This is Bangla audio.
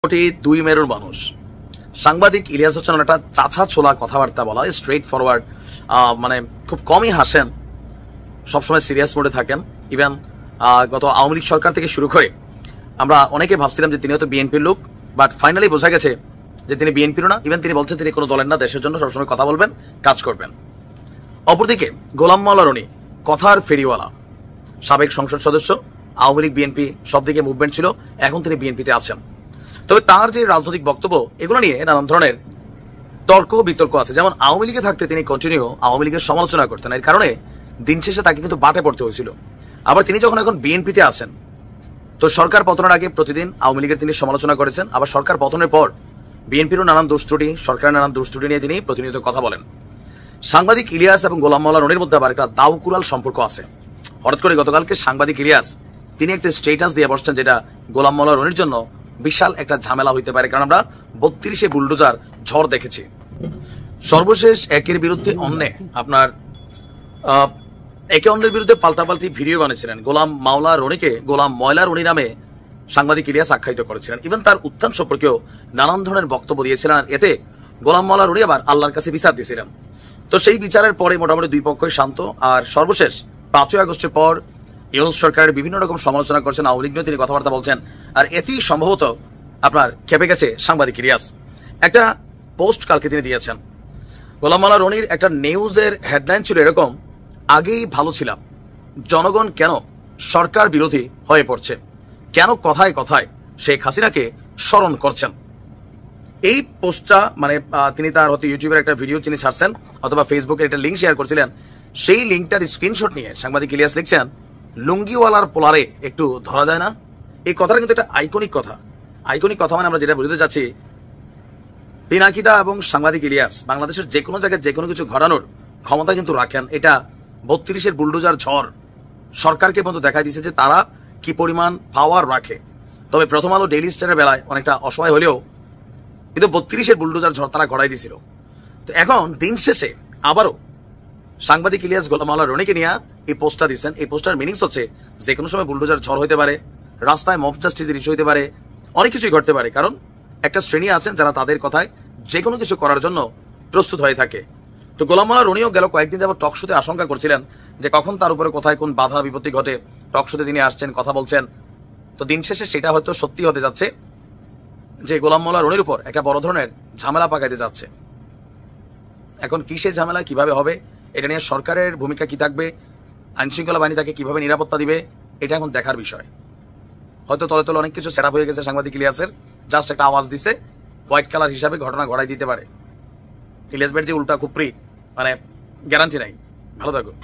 কোটি দুই মেরুর মানুষ সাংবাদিক ইলিয়াস হোসেন একটা চাচা ছোলা কথাবার্তা বলা, স্ট্রেট ফরওয়ার্ড, মানে খুব কমই হাসেন, সবসময় সিরিয়াস মোডে থাকেন। ইভেন গত আওয়ামী লীগ সরকার থেকে শুরু করে আমরা অনেকে ভাবছিলাম যে তিনি হয়তো বিএনপির লোক, বাট ফাইনালি বোঝা গেছে যে তিনি বিএনপিরও না। ইভেন তিনি বলছেন তিনি কোনো দলের না, দেশের জন্য সবসময় কথা বলবেন, কাজ করবেন। অপরদিকে গোলাম মাওলা রনি কথার ফেরিওয়ালা, সাবেক সংসদ সদস্য, আওয়ামী লীগ বিএনপি সব দিকে মুভমেন্ট ছিল, এখন তিনি বিএনপিতে আছেন। তবে তার যে রাজনৈতিক বক্তব্য, এগুলো নিয়ে নানান ধরনের তর্ক বিতর্ক আছে। যেমন আওয়ামী লীগে থাকতে তিনি কন্টিনিউ আওয়ামী লীগের সমালোচনা করতেন, এর কারণে দিন শেষে তাকে কিন্তু বাটে পড়তে হয়েছিল। আবার তিনি যখন এখন বিএনপিতে আছেন, তো সরকার পতনের আগে প্রতিদিন আওয়ামী লীগের তিনি সমালোচনা করেছেন, আবার সরকার পতনের পর বিএনপিরও নানান দোষ ত্রুটি, সরকারের নানান দোষ ত্রুটি নিয়ে তিনি প্রতিনিয়ত কথা বলেন। সাংবাদিক ইলিয়াস এবং গোলাম মাওলা রনির মধ্যে আবার একটা দাউকুরাল সম্পর্ক আছে। হঠাৎ করে গতকালকে সাংবাদিক ইলিয়াস তিনি একটা স্টেটাস দিয়ে বসছেন, যেটা গোলাম মাওলা রনির জন্য বিশাল একটা ঝামেলা হইতে পারে, কারণ আমরা 32-এ বুলডোজার ঝড় দেখেছি। সর্বশেষ একের বিরুদ্ধে অন্যে আপনার একে অন্যের বিরুদ্ধে পাল্টাপাল্টি ভিডিও বানিয়েছিলেন। গোলাম মাওলা রনিকে গোলাম ময়লা রনি নামে সাংবাদিক ইলিয়াস আখ্যায়িত করেছিলেন। ইভেন তার উত্থান সম্পর্কেও নানান ধরনের বক্তব্য দিয়েছিলেন। এতে গোলাম মাওলা রনি আবার আল্লাহর কাছে বিচার দিয়েছিলেন। তো সেই বিচারের পরে মোটামুটি দুই পক্ষই শান্ত। আর সর্বশেষ 5ই আগস্টের পর ইউনূস সরকারের বিভিন্ন রকম সমালোচনা করছেন, আওয়ামী লীগ নিয়ে তিনি কথাবার্তা বলছেন। আর এতেই সম্ভবত আপনার খেপে গেছে সাংবাদিক ইলিয়াস। একটা পোস্ট কালকে তিনি দিয়েছেন। গোলাম মাওলা রনির একটা নিউজের হেডলাইন ছিল এরকম, আগেই ভালো ছিলাম, জনগণ কেন সরকার বিরোধী হয়ে পড়ছে, কেন কথায় কথায় শেখ হাসিনাকে স্মরণ করছেন। এই পোস্টটা মানে তিনি তার হয়তো ইউটিউবের একটা ভিডিও তিনি ছাড়ছেন অথবা ফেসবুকের একটা লিঙ্ক শেয়ার করছিলেন। সেই লিঙ্কটার স্ক্রিনশট নিয়ে সাংবাদিক ইলিয়াস লিখছেন, লুঙ্গিওয়ালার পোলারে একটু ধরা যায় না। এই কথাটা কিন্তু একটা আইকনিক কথা। আইকনিক কথা মানে আমরা যেটা বুঝতে চাচ্ছি, পিনাকিদা এবং সাংবাদিক ইলিয়াস বাংলাদেশের যে কোনো জায়গায় যে কোনো কিছু ঘটানোর ক্ষমতা কিন্তু রাখেন। এটা 32-এর বুলডোজার ঝড় সরকারকে পর্যন্ত দেখা দিয়েছে যে তারা কি পরিমাণ পাওয়ার রাখে। তবে প্রথম আলো ডেইলি স্টারের বেলায় অনেকটা অসহায় হলেও কিন্তু 32-এর বুলডোজার ঝড় তারা ঘটাই দিয়েছিল। তো এখন দিন শেষে আবারও সাংবাদিক ইলিয়াস গোলাম মাওলা রনিকে নিয়ে এই পোস্টটা দিচ্ছেন। এই পোস্টার মিনিংস হচ্ছে যে কোনো সময় বুলডোজার ঝড় হইতে পারে, রাস্তায় মব জাস্টিসের ইস্যু হইতে পারে, অনেক কিছুই ঘটতে পারে। কারণ একটা শ্রেণী আছেন যারা তাদের কথায় যে কোনো কিছু করার জন্য প্রস্তুত হয়ে থাকে। তো গোলাম মাওলা রনিও গেল কয়েকদিন যাবত টক শোতে আশঙ্কা করছিলেন যে কখন তার উপরে কোথায় কোন বাধা বিপত্তি ঘটে। টক শোতে তিনি আসছেন, কথা বলছেন। তো দিন শেষে সেটা হয়তো সত্যি হতে যাচ্ছে যে গোলাম মাওলা রনির উপর একটা বড় ধরনের ঝামেলা পাকাইতে যাচ্ছে। এখন কি সেই ঝামেলা, কিভাবে হবে, এটা নিয়ে সরকারের ভূমিকা কি থাকবে, আইনশৃঙ্খলা বাহিনী তাকে কিভাবে নিরাপত্তা দিবে, এটা এখন দেখার বিষয়। হয়তো তলে তলে অনেক কিছু সেট আপ হয়ে গেছে সাংবাদিক ইলিয়াসের, জাস্ট একটা আওয়াজ দিছে, হোয়াইট কালার হিসাবে ঘটনা ঘটাই দিতে পারে। ইলিয়াস ভাইয়ের যে উল্টা খুপড়ি, মানে গ্যারান্টি নাই। ভালো থাকুন।